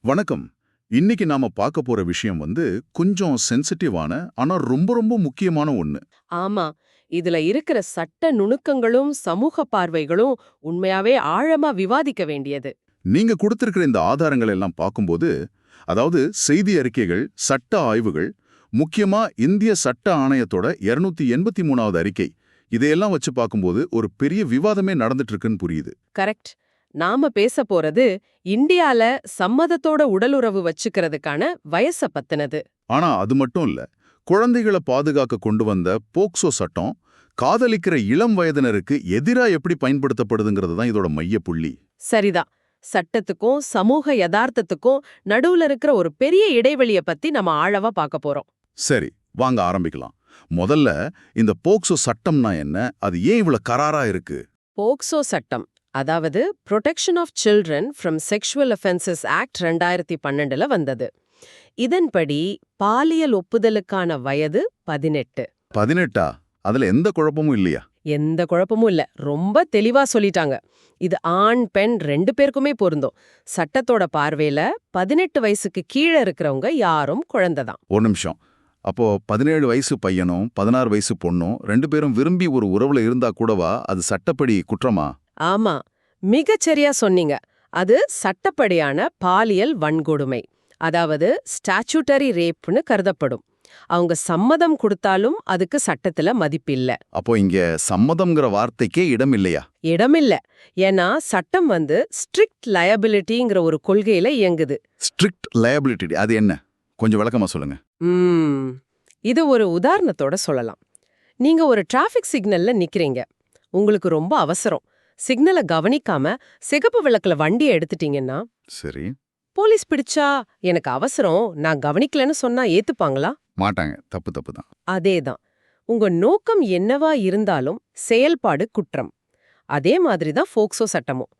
வணக்கம். இன்னைக்கு நாம பார்க்க போற விஷயம் கொஞ்சம் சென்சிட்டிவான ஆனா ரொம்ப ரொம்ப முக்கியமான ஒண்ணு. ஆமா. இதுல இருக்கிற சட்ட நுணுக்கங்களும் சமூக பார்வைகளும் உண்மையாவே ஆழமா விவாதிக்க வேண்டியது. நீங்க கொடுத்திருக்கிற இந்த ஆதாரங்கள் எல்லாம் பார்க்கும்போது, அதாவது செய்தி அறிக்கைகள், சட்ட ஆய்வுகள், முக்கியமா இந்திய சட்ட ஆணையத்தோட 283வது அறிக்கை, இதையெல்லாம் வச்சு பார்க்கும்போது ஒரு பெரிய விவாதமே நடந்துட்டு இருக்குன்னு புரியுது. கரெக்ட். நாம பேச போறது இந்தியால சம்மதத்தோட உடலுறவு வச்சுக்கிறதுக்கான வயச பத்தினது. ஆனா அது மட்டும் இல்ல. குழந்தைகளை பாதுகாக்க கொண்டு வந்த போக்சோ சட்டம், காதலிக்கிற இளம் வயதினருக்கு எதிரா எப்படி பயன்படுத்தப்படுதுங்கிறது தான் இதோட மையப்புள்ளி. சரிதான். சட்டத்துக்கும் சமூக யதார்த்தத்துக்கும் நடுவுல இருக்கிற ஒரு பெரிய இடைவெளிய பத்தி நம்ம ஆழவா பார்க்க போறோம். சரி, வாங்க ஆரம்பிக்கலாம். முதல்ல இந்த போக்சோ சட்டம்னா என்ன? அது ஏன் இவ்வளவு கராரா இருக்கு? போக்சோ சட்டம், அதாவது protection of children from sexual offences act 2012ல வந்தது. இதன்படி பாலியல் ஒப்புதலுக்கான வயது 18. 18ஆ? அதுல எந்த குழப்பமும் இல்லையா? எந்த குழப்பமும் இல்ல. ரொம்ப தெளிவா சொல்லிட்டாங்க. இது ஆண் பெண் 2 பேருக்குமே பொருந்தும். சட்டத்தோட பார்வையில 18 வயசுக்கு கீழே இருக்கிறவங்க யாரும் குழந்தைதான். ஒரு நிமிஷம். அப்போ 17 வயசு பையனும் 16 வயசு பொண்ணும் 2 பேரும் விரும்பி ஒரு உறவுல இருந்தா கூடவா அது சட்டப்படி குற்றமா? ஆமா, மிகச்சரியா சொன்னீங்க. அது சட்டப்படியான பாலியல் வன்கொடுமை, அதாவது ஸ்டாச்சுட்டரி ரேப்னு கருதப்படும். அவங்க சம்மதம் கொடுத்தாலும் அதுக்கு சட்டத்துல மதிப்பில்ல. அப்போ இங்க சம்மதம்ங்கிற வார்த்தைக்கே இடம் இல்லையா? இடமில்ல. ஏன்னா சட்டம் ஸ்ட்ரிக்ட் லயபிலிட்டிங்கிற ஒரு கொள்கையில இயங்குது. ஸ்ட்ரிக்ட் லயபிலிட்டி அது என்ன? கொஞ்சம் விளக்கமா சொல்லுங்க. இது ஒரு உதாரணத்தோட சொல்லலாம். நீங்க ஒரு டிராஃபிக் சிக்னல்ல நிக்கிறீங்க. உங்களுக்கு ரொம்ப அவசரம். சிக்னலை கவனிக்காம சிகப்பு விளக்குல வண்டியை எடுத்துட்டீங்கன்னா, சரி. போலீஸ் பிடிச்சா எனக்கு அவசரம் நான் கவனிக்கலன்னு சொன்னா ஏத்துப்பாங்களா? மாட்டாங்க. தப்பு தப்பு தான். அதேதான். உங்க நோக்கம் என்னவா இருந்தாலும் செயல்பாடு குற்றம். அதே மாதிரி தான் போக்சோ சட்டமும்.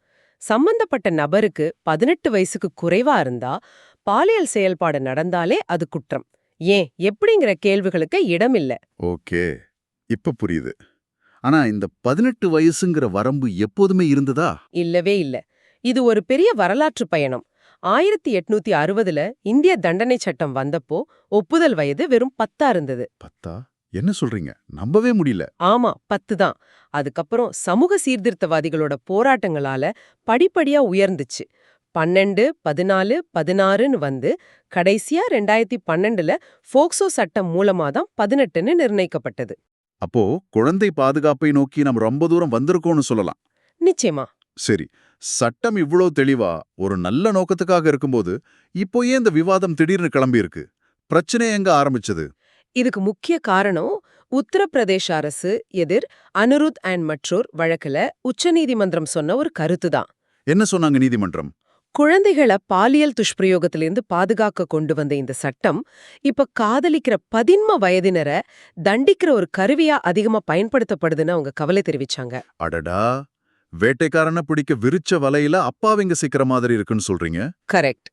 சம்பந்தப்பட்ட நபருக்கு 18 வயசுக்கு குறைவா இருந்தா பாலியல் செயல்பாடு நடந்தாலே அது குற்றம். ஏன் எப்படிங்கிற கேள்விகளுக்கு இடமில்ல. ஓகே, இப்ப புரியுது. ஆனா இந்த 18 வயசுங்கிற வரம்பு எப்போதுமே இருந்ததா? இல்லவே இல்ல. இது ஒரு பெரிய வரலாற்று பயணம். 1860ல இந்திய தண்டனை சட்டம் வந்தப்போ ஒப்புதல் வயது வெறும் 10 இருந்தது. 10ஆ? என்ன சொல்றீங்க? நம்பவே முடியல. ஆமா, 10 தான். அதுக்கப்புறம் சமூக சீர்திருத்தவாதிகளோட போராட்டங்களால படிப்படியா உயர்ந்துச்சு. 12, 14, 16ன்னு கடைசியா 2012ல போக்சோ சட்டம் மூலமா தான் 18ன்னு நிர்ணயிக்கப்பட்டது. அப்போ குழந்தை பாதுகாப்பை நோக்கி நம்ம ரொம்ப தூரம் வந்திருக்கோம்னு சொல்லலாம். நிச்சயமா. சரி, சட்டம் இவ்ளோ தெளிவா ஒரு நல்ல நோக்கத்துக்காக இருக்கும்போது இப்போ ஏன் இந்த விவாதம் திடீர்னு கிளம்பி இருக்கு? பிரச்சனை எங்க ஆரம்பிச்சது? இதுக்கு முக்கிய காரணம் உத்தரப்பிரதேச அரசு எதிர் அனிருத் அண்ட் மற்றோர் வழக்குல உச்சநீதிமன்றம் சொன்ன ஒரு கருத்து தான். என்ன சொன்னாங்க நீதிமன்றம்? குழந்தைகளை பாலியல் துஷ்பிரயோகத்திலிருந்து பாதுகாக்க கொண்டு வந்த இந்த சட்டம் இப்ப காதலிக்கிற 18 வயதினரை தண்டிக்கிற ஒரு கருவியா அதிகமா பயன்படுத்தப்படுதுன்னு அவங்க கவலை தெரிவிச்சாங்க. அடடா, வேட்டைக்காரனை பிடிக்க விரிச்ச வலையில அப்பாவிங்க சிக்கிற மாதிரி இருக்குன்னு சொல்றீங்க? கரெக்ட்.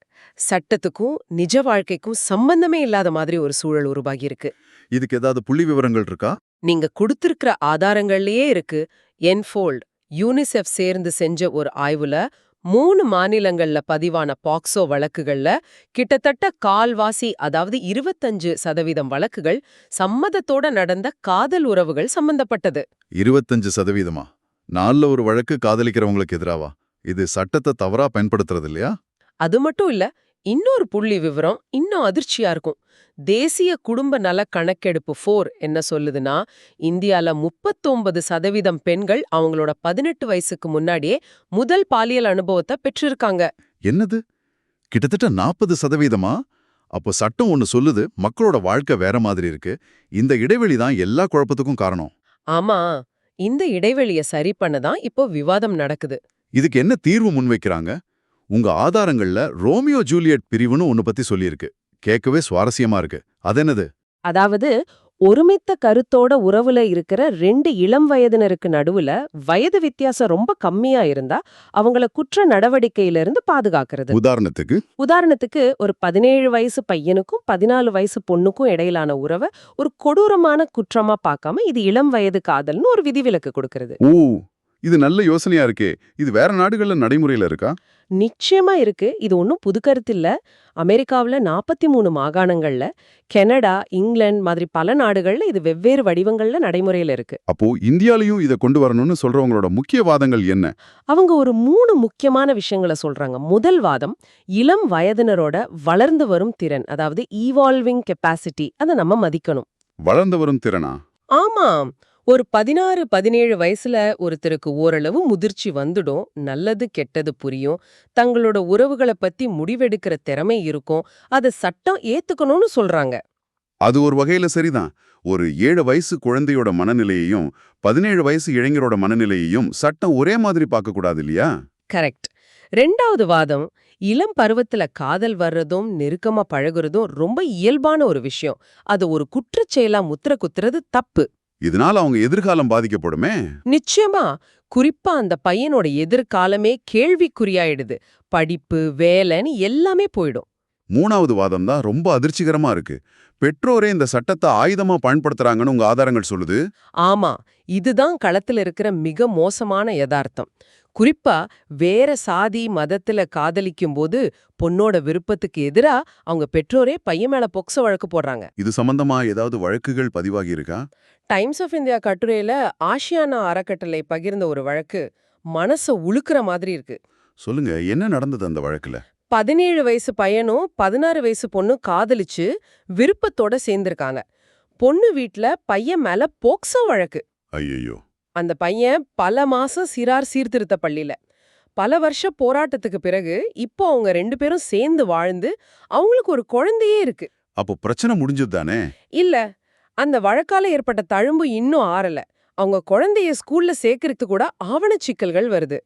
சட்டத்துக்கும் நிஜ வாழ்க்கைக்கும் சம்பந்தமே இல்லாத மாதிரி ஒரு சூழல் உருவாகி இருக்கு. இதுக்கு ஏதாவது புள்ளி விவரங்கள் இருக்கா? நீங்க கொடுத்திருக்கிற ஆதாரங்கள்லயே இருக்கு. என்ஃபோல்ட், யூனிசெஃப் சேர்ந்து செஞ்ச ஒரு ஆய்வுல 3 மாநிலங்கள்ல பதிவான பாக்சோ வழக்குகள்ல கிட்டத்தட்ட கால்வாசி, அதாவது 25% வழக்குகள் சம்மதத்தோட நடந்த காதல் உறவுகள் சம்பந்தப்பட்டது. 25%? நாலுல ஒரு வழக்கு காதலிக்கிறவங்களுக்கு எதிராவா? இது சட்டத்தை தவறா பயன்படுத்துறது இல்லையா? அது மட்டும் இல்ல, இன்னொரு புள்ளி விவரம் இன்னும் அதிர்ச்சியா இருக்கும். தேசிய குடும்ப நல கணக்கெடுப்பு 4 என்ன சொல்லுதுன்னா, இந்தியால 39% பெண்கள் அவங்களோட 18 வயசுக்கு முன்னாடியே முதல் பாலியல் அனுபவத்தை பெற்றிருக்காங்க. என்னது? கிட்டத்தட்ட 40%? அப்போ சட்டம் ஒன்னு சொல்லுது, மக்களோட வாழ்க்கை வேற மாதிரி இருக்கு. இந்த இடைவெளி தான் எல்லா குழப்பத்துக்கும் காரணம். ஆமா, இந்த இடைவெளிய சரி பண்ண தான் இப்போ விவாதம் நடக்குது. இதுக்கு என்ன தீர்வு முன்வைக்கிறாங்க? உங்க ஆதாரங்கள்ல ரோமியோ ஜூலியட் பிரிவுன்னு ஒன்னு பத்தி சொல்லியிருக்கு. கேட்கவே சுவாரஸ்யமா இருக்கு. அதென்னது? அதாவது ஒருமித்த கருத்தோட உறவுல இருக்கிற 2 இளம் வயதினருக்கு நடுவுல வயது வித்தியாசம் ரொம்ப கம்மியா இருந்தா அவங்கள குற்ற நடவடிக்கையிலிருந்து பாதுகாக்கிறது. உதாரணத்துக்கு ஒரு 17 வயசு பையனுக்கும் 14 வயசு பொண்ணுக்கும் இடையிலான உறவை ஒரு கொடூரமான குற்றமா பார்க்காம இது இளம் வயது காதல்னு ஒரு விதிவிலக்கு கொடுக்கிறது. ஓ, இது நல்ல யோசனையா இருக்கே. இது வேற நாடுகள்ல நடைமுறையில இருக்கா? நிச்சயமா இருக்கு. இது ஒன்றும் புது கருத்து இல்ல. அமெரிக்காவுல 43 மாகாணங்கள்ல, கனடா, இங்கிலாந்து மாதிரி பல நாடுகள்ல இது வெவ்வேறு வடிவங்கள்ல நடைமுறையில இருக்கு. அப்போ இந்தியாலயும் இத கொண்டு வரணும்னு சொல்றவங்களோட முக்கிய வாதங்கள் என்ன? அவங்க ஒரு 3 முக்கியமான விஷயங்கள சொல்றாங்க. முதல் வாதம், இளம் வயதினரோட வளர்ந்து வரும் திறன், அதாவது ஈவால்விங் கெப்பாசிட்டி, அத நம்ம மதிக்கணும். வளர்ந்து வரும் திறனா? ஆமாம். ஒரு 16, 17 வயசுல ஒருத்தருக்கு ஓரளவு முதிர்ச்சி வந்துடும். நல்லது, கெட்டது புரியும். தங்களோட உறவுகள பத்தி முடிவெடுக்கிற திறமை இருக்கும். அத சட்டம் ஏத்துக்கணும்னு சொல்றாங்க. அது ஒரு வகையில சரிதான். ஒரு 7 வயசு குழந்தையோட மனநிலையையும் 17 வயசு இளைஞரோட மனநிலையையும் சட்டம் ஒரே மாதிரி பார்க்க கூடாது இல்லையா? கரெக்ட். 2வது வாதம், இளம் பருவத்துல காதல் வர்றதும் நெருக்கமா பழகுறதும் ரொம்ப இயல்பான ஒரு விஷயம். அது ஒரு குற்றச்செயலா முத்திர குத்துறது தப்பு. இதனால அவங்க எதிர்காலம் பாதிக்கப்படுமே. நிச்சயமா. குறிப்பா அந்த பையனோட எதிர்காலமே கேள்விக்குறியாயிடுது. படிப்பு, வேலைன்னு எல்லாமே போயிடும். 3வது வாதம் தான் ரொம்ப அதிர்ச்சிகரமா இருக்கு. பெற்றோரே இந்த சட்டத்தை ஆயுதமா பயன்படுத்துறாங்கன்னு உங்க ஆதாரங்கள் சொல்லுது. ஆமா, இதுதான் களத்துல இருக்கிற மிக மோசமான யதார்த்தம். குறிப்பா வேற சாதி, மதத்துல காதலிக்கும் போது பொண்ணோட விருப்பத்துக்கு எதிரா அவங்க பெற்றோரே பையன் மேல போக்சோ வழக்கு போடுறாங்க. இது சம்பந்தமா ஏதாவது வழக்குகள் பதிவாகி இருக்கா? டைம்ஸ் ஆஃப் இந்தியா கட்டுரையில ஆஷியானா அறக்கட்டளை பகிர்ந்த ஒரு வழக்கு மனச உலுக்குற மாதிரி இருக்கு. சொல்லுங்க, என்ன நடந்தது அந்த வழக்குல? 17 வயசு பையனும் 16 வயசு பொண்ணும் காதலிச்சு விருப்பத்தோட சேர்ந்திருக்காங்க. பொண்ணு வீட்ல பையன் மேல போக்சோ வழக்கு. ஐயையோ. அந்த பையன் பல மாசம் சிறார் சீர்திருத்த பள்ளியில. பல வருஷ போராட்டத்துக்கு பிறகு இப்போ அவங்க 2 பேரும் சேர்ந்து வாழ்ந்து அவங்களுக்கு ஒரு குழந்தையே இருக்கு. அப்போ பிரச்சனை முடிஞ்சது தானே? இல்ல, அந்த வழக்கால ஏற்பட்ட தழும்பு இன்னும் ஆறல. அவங்க குழந்தைய ஸ்கூல்ல சேர்க்கறதுக்கு கூட ஆவணச் சிக்கல்கள் வருது.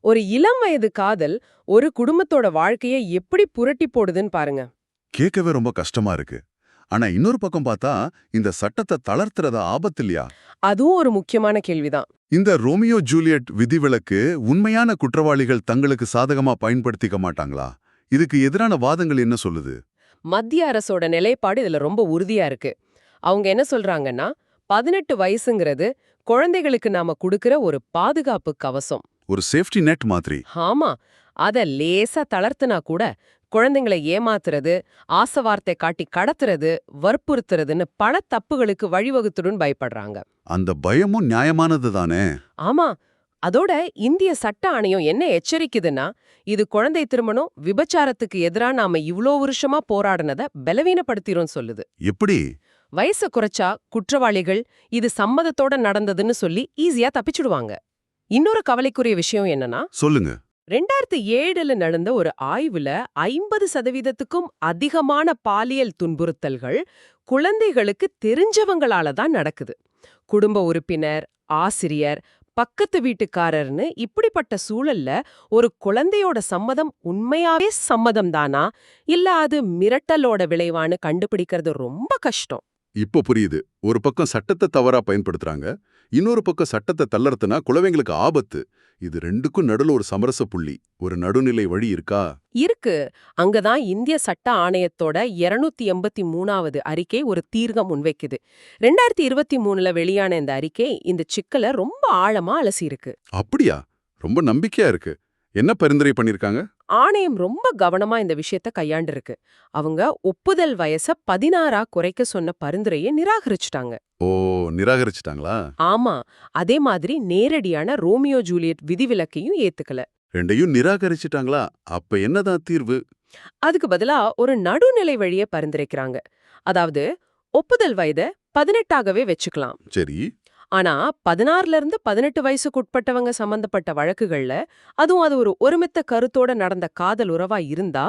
ஒரு இளம் வயது காதல் ஒரு குடும்பத்தோட வாழ்க்கைய எப்படி புரட்டி போடுதுன்னு பாருங்க. கேட்கவே ரொம்ப கஷ்டமா இருக்கு. ஆனா இன்னொரு பக்கம் பார்த்தா இந்த சட்டத்தை தளர்த்துறதா ஆபத்து இல்லையா? அதுவும் ஒரு முக்கியமான கேள்விதான். இந்த ரோமியோ ஜூலியட் விதிவிலக்கு உண்மையான குற்றவாளிகள் தங்களுக்கு சாதகமா பயன்படுத்திக்க மாட்டாங்களா? இதுக்கு எதிரான வாதங்கள் என்ன சொல்லுது? மத்திய அரசோட நிலைப்பாடு இதுல ரொம்ப உறுதியா இருக்கு. அவங்க என்ன சொல்றாங்கன்னா, 18 வயசுங்கிறது குழந்தைகளுக்கு நாம குடுக்கிற ஒரு பாதுகாப்பு கவசம். ஒரு சேஃப்டி நெட் மாதிரி. ஆமா, அத லேசா தளர்த்துனா கூட குழந்தைங்களை ஏமாத்துறது, ஆசை வார்த்தை காட்டி கடத்துறது, வற்புறுத்துறதுன்னு பல தப்புகளுக்கு வழிவகுத்துடுன்னு பயப்படுறாங்க. அந்த பயமும் நியாயமானது தானே? ஆமா, அதோட இந்திய சட்ட ஆணையம் என்ன எச்சரிக்குதுன்னா, இது குழந்தை திருமணம், விபச்சாரத்துக்கு எதிரா நாம இவ்ளோ வருஷமா போராடினத பலவீனப்படுத்திரும் சொல்லுது. எப்படி? வயச குறைச்சா குற்றவாளிகள் இது சம்மதத்தோட நடந்ததுன்னு சொல்லி ஈஸியா தப்பிச்சுடுவாங்க. இன்னொரு கவலைக்குரிய விஷயம் என்னன்னா, சொல்லுங்க. 2007ல நடந்த ஒரு ஆய்வுல 50%க்கும் அதிகமான பாலியல் துன்புறுத்தல்கள் குழந்தைகளுக்கு தெரிஞ்சவங்களால தான் நடக்குது. குடும்ப உறுப்பினர், ஆசிரியர், பக்கத்து வீட்டுக்காரர்னு இப்படிப்பட்ட சூழல்ல ஒரு குழந்தையோட சம்மதம் உண்மையாவே சம்மதம் தானா இல்ல அது மிரட்டலோட விளைவான்னு கண்டுபிடிக்கிறது ரொம்ப கஷ்டம். இப்போ புரியுது. ஒரு பக்கம் சட்டத்தை தவறா பயன்படுத்துறாங்க, இன்னொரு பக்கம் சட்டத்தை தளர்த்துனா குழந்தைங்களுக்கு ஆபத்து. இது ரெண்டுக்கும் நடுல ஒரு சமரச புள்ளி, ஒரு நடுநிலை வழி இருக்கா? இருக்கு. அங்கதான் இந்திய சட்ட ஆணையத்தோட 283வது அறிக்கை ஒரு தீர்க்கம் முன்வைக்குது. 2023ல வெளியான இந்த அறிக்கை இந்த சிக்கலை ரொம்ப ஆழமா அலசியிருக்கு. அப்படியா? ரொம்ப நம்பிக்கையா இருக்கு. என்ன பரிந்துரை பண்ணிருக்காங்க? ஆணையம் ரொம்ப கவனமா இந்த விஷயத்த கையாண்டிருக்கு. அவங்க ஒப்புதல் வயச 16ஆ குறைக்க சொன்ன பரிந்துரையை நிராகரிச்சுட்டாங்க. ஓ, நிராகரிச்சிட்டாங்களா? ஆமா, அதே மாதிரி நேரடியான ரோமியோ ஜூலியட் விதிவிலக்கையும் ஏத்துக்கல. ரெண்டையும் நிராகரிச்சிட்டாங்களா? அப்ப என்னதான் தீர்வு? அதுக்கு பதிலா ஒரு நடுநிலை வழிய பரிந்துரைக்கிறாங்க. அதாவது ஒப்புதல் வயத 18ஆகவே வச்சுக்கலாம். சரி. ஆனா 16ல இருந்து 18 வயசுக்குட்பட்டவங்க சம்பந்தப்பட்ட வழக்குகள்ல, அதுவும் அது ஒரு ஒருமித்த கருத்தோட நடந்த காதல் உறவா இருந்தா,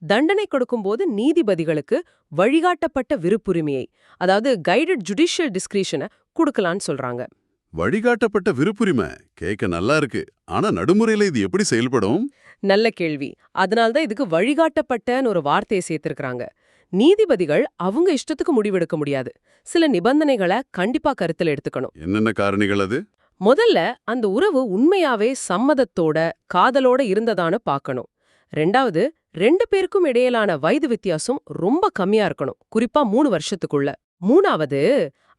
தண்டனை கொடுக்கும்போது நீதிபதிகளுக்கு வழிகாட்டப்பட்ட விருப்புரிமையை, அதாவது கைடட் ஜுடிஷியல் டிஸ்கிரிஷனை கொடுக்கலான்னு சொல்றாங்க. வழிகாட்டப்பட்ட விருப்புரிமை கேட்க நல்லா இருக்கு. ஆனா நடுமுறையில இது எப்படி செயல்படும்? நல்ல கேள்வி. அதனால்தான் இதுக்கு வழிகாட்டப்பட்டன்னு ஒரு வார்த்தையை சேர்த்திருக்கிறாங்க. நீதிபதிகள் அவங்க இஷ்டத்துக்கு முடிவெடுக்க முடியாது. சில நிபந்தனைகளை கண்டிப்பா கருத்துல எடுத்துக்கணும். என்னென்ன காரணிகள் அது? முதல்ல அந்த உறவு உண்மையாவே சம்மதத்தோட காதலோட இருந்ததான்னு பார்க்கணும். 2வது, 2 பேருக்கும் இடையிலான வயது வித்தியாசம் ரொம்ப கம்மியா இருக்கணும், குறிப்பா 3 வருஷத்துக்குள்ள. 3வது,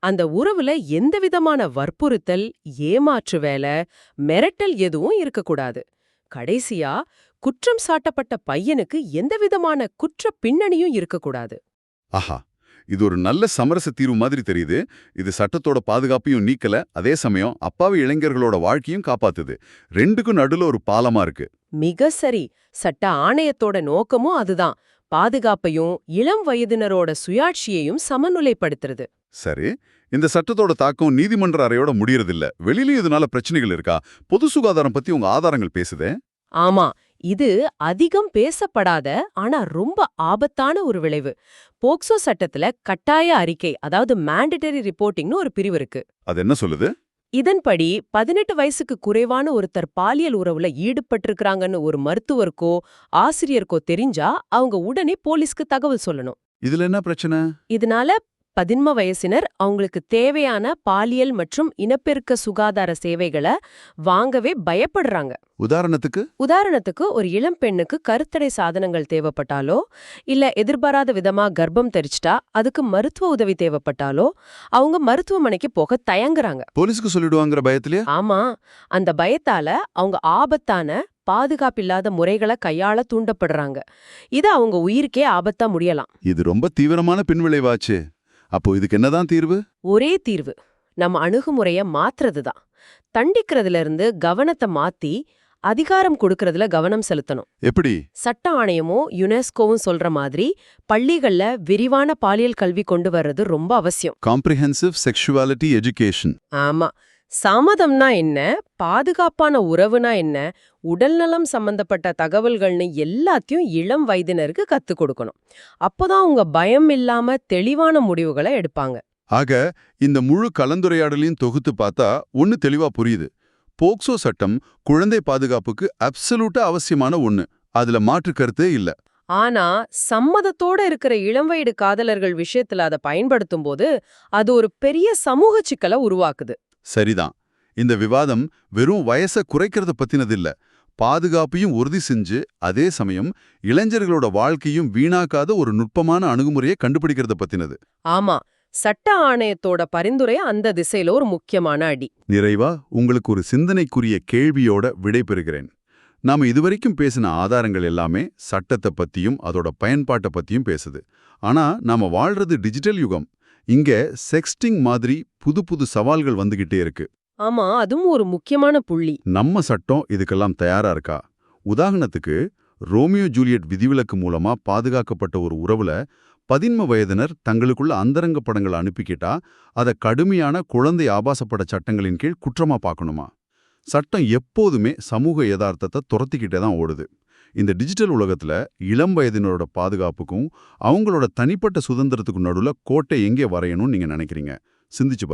அந்த உறவுல எந்த விதமான வற்புறுத்தல், ஏமாற்று வேலை, மிரட்டல் எதுவும் இருக்கக்கூடாது. கடைசியா, குற்றம் சாட்டப்பட்ட பையனுக்கு எந்த விதமான குற்ற பின்னணியும் இருக்கக்கூடாது. ஆஹா, இது ஒரு நல்ல சமரச தீர்வு மாதிரி தெரியுது. இது சட்டத்தோட பாதுகாப்பையும் நீக்கல, அதே சமயம் அப்பாவி இளைஞர்களோட வாழ்க்கையும் காப்பாத்துது. ரெண்டுக்கும் நடுல ஒரு பாலமா இருக்கு. மிக சரி. சட்ட ஆணையத்தோட நோக்கமும் அதுதான். பாதுகாப்பையும் இளம் வயதினரோட சுயாட்சியையும் சமநிலைப்படுத்துறது. சரி, இந்த சட்டத்தோட தாக்கம் நீதிமன்ற அறையோட முடியறதில்ல. வெளியிலயும் இதனால பிரச்சனைகள் இருக்கா? பொது சுகாதாரம் பத்தி உங்க ஆதாரங்கள் பேசுதே. ஆமா, இது அதிகம் பேசப்படாத ஆனா ரொம்ப ஆபத்தான ஒரு விளைவு. போக்சோ சட்டத்துல கட்டாய அறிக்கை, அதாவது மேண்டட்டரி ரிப்போர்ட்டிங்னு ஒரு பிரிவு இருக்கு. அது என்ன சொல்லுது? இதன்படி 18 வயசுக்கு குறைவான ஒருத்தர் பாலியல் உறவுல ஈடுபட்டிருக்கிறாங்கன்னு ஒரு மருத்துவருக்கோ ஆசிரியருக்கோ தெரிஞ்சா அவங்க உடனே போலீஸ்க்கு தகவல் சொல்லணும். இதுல என்ன பிரச்சனை? இதனால 18 வயசினர் அவங்களுக்கு தேவையான பாலியல் மற்றும் இனப்பெருக்க சுகாதார சேவைகளை வாங்கவே பயப்படுறாங்க. உதாரணத்துக்கு ஒரு இளம் பெண்ணுக்கு கருத்தடை சாதனங்கள் தேவைப்பட்டாலோ, இல்ல எதிர்பாராத விதமா கர்ப்பம் தெரிச்சிட்டா அதுக்கு மருத்துவ உதவி தேவைப்பட்டாலோ அவங்க மருத்துவமனைக்கு போக தயங்குறாங்க. போலீஸ்க்கு சொல்லிடுவாங்கிற பயத்திலே? ஆமா, அந்த பயத்தால அவங்க ஆபத்தான பாதுகாப்பில்லாத முறைகளை கையாள தூண்டப்படுறாங்க. இது அவங்க உயிருக்கே ஆபத்தா முடியலாம். இது ரொம்ப தீவிரமான பின்விளைவாச்சு. அப்போ இதுக்கு என்னதான் தீர்வு? ஒரே தீர்வு, நம்ம அணுகுமுறைய மாத்துறதுதான். தண்டிக்கிறதுல இருந்து கவனத்தை மாத்தி அதிகாரம் கொடுக்கறதுல கவனம் செலுத்தணும். எப்படி? சட்ட ஆணையமும் யுனெஸ்கோவும் சொல்ற மாதிரி பள்ளிகள்ல விரிவான பாலியல் கல்வி கொண்டு வர்றது ரொம்ப அவசியம். Comprehensive sexuality education. ஆமா, சம்மதம்னா என்ன, பாதுகாப்பான உறவுனா என்ன, உடல்நலம் சம்பந்தப்பட்ட தகவல்கள்னு எல்லாத்தையும் இளம் வயதினருக்கு கத்துக் கொடுக்கணும். அப்போதான் உங்க பயம் இல்லாம தெளிவான முடிவுகளை எடுப்பாங்க. ஆக இந்த முழு கலந்துரையாடலையும் தொகுத்து பார்த்தா ஒன்னு தெளிவா புரியுது. போக்சோ சட்டம் குழந்தை பாதுகாப்புக்கு அப்சல்யூட்டா அவசியமான ஒண்ணு. அதுல மாற்று கருத்தே இல்ல. ஆனா சம்மதத்தோட இருக்கிற இளம்வயது காதலர்கள் விஷயத்துல அதை பயன்படுத்தும் போது அது ஒரு பெரிய சமூக சிக்கலை உருவாக்குது. சரிதான். இந்த விவாதம் வெறும் வயசை குறைக்கிறத பத்தினதில்ல, பாதுகாப்பையும் உறுதி செஞ்சு அதே சமயம் இளைஞர்களோட வாழ்க்கையும் வீணாக்காத ஒரு நுட்பமான அணுகுமுறையை கண்டுபிடிக்கிறத பத்தினது. ஆமா, சட்ட ஆணையத்தோட பரிந்துரை அந்த திசையில ஒரு முக்கியமான அடி. நிறைவா உங்களுக்கு ஒரு சிந்தனைக்குரிய கேள்வியோட விடை பெறுகிறேன். நாம இதுவரைக்கும் பேசின ஆதாரங்கள் எல்லாமே சட்டத்தை பத்தியும் அதோட பயன்பாட்டை பத்தியும் பேசுது. ஆனா நாம வாழ்றது டிஜிட்டல் யுகம். இங்க செக்ஸ்டிங் மாதிரி புது புது சவால்கள் வந்துகிட்டே இருக்கு. ஆமா, அதுவும் ஒரு முக்கியமான புள்ளி. நம்ம சட்டம் இதுக்கெல்லாம் தயாரா இருக்கா? உதாரணத்துக்கு, ரோமியோ ஜூலியட் விதிவிலக்கு மூலமா பாதுகாக்கப்பட்ட ஒரு உறவுல 18 வயதினர் தங்களுக்குள்ள அந்தரங்க படங்களை அனுப்பிக்கிட்டா அதை கடுமையான குழந்தை ஆபாசப்பட சட்டங்களின் கீழ் குற்றமா பார்க்கணுமா? சட்டம் எப்போதுமே சமூக யதார்த்தத்தை துரத்திக்கிட்டே தான் ஓடுது. இந்த டிஜிட்டல் உலகத்துல இளம் வயதினரோட பாதுகாப்புக்கும் அவங்களோட தனிப்பட்ட சுதந்திரத்துக்கும் நடுவுல கோட்டை எங்கே வரையணும்னு நீங்க நினைக்கிறீங்க? சிந்திச்சு பாருங்க.